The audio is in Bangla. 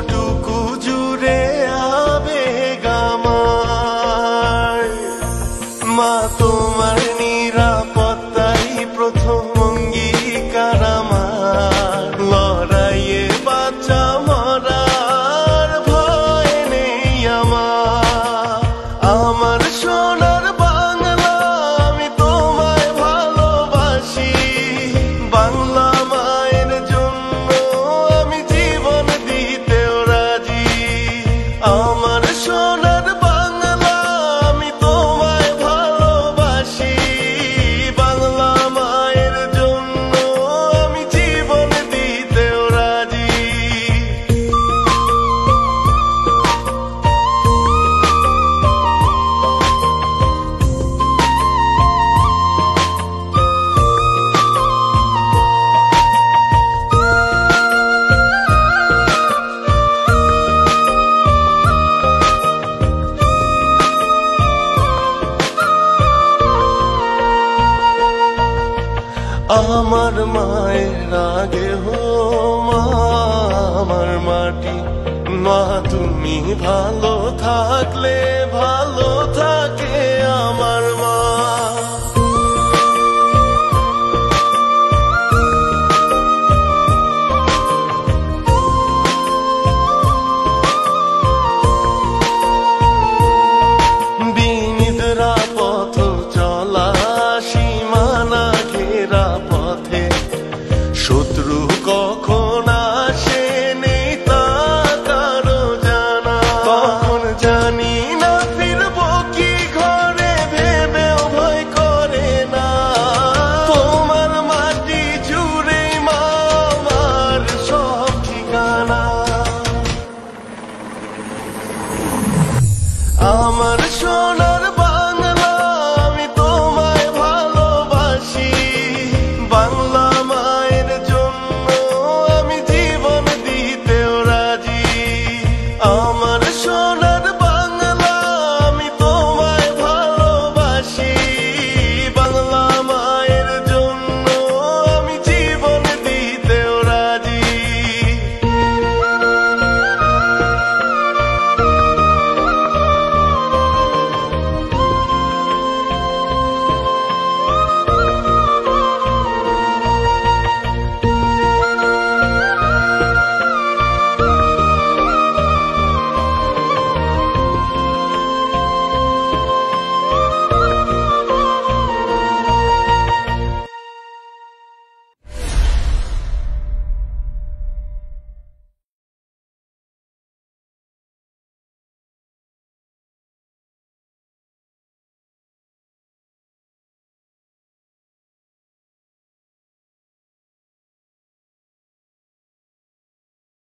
বুকটুকু জুড়ে আবেগ আমার। মা তোমার নিরাপত্তাই প্রথম অঙ্গীকার আমার। লড়াইয়ে বাঁচা মরার ভয় নেই আমার। আমার সোনার বাংলা আমি তোমায় ভালোবাসি। বাংলা মায়ের জন্য আমি জীবন দিতেও রাজি। আমার সোনার বাংলা আমি তোমায় ভালোবাসি। বাংলা মায়ের জন্য আমি জীবন দিতেও রাজি। আমার মায়ের আগে হো মা আমার মাটি। মা তুমি ভালো থাকলে ভালো থাকে আমার মা। বিনিদ্রা পথ চলা সীমানা ঘেরা পথে শত্রু কখন আসে নেই তা কারো জানা। তখন জানি না ফিরবো কি ঘরে ভেবেও ভয় করে না। তোমার মাটি জুড়ে মা আমার সব ঠিকানা। আমার সোনা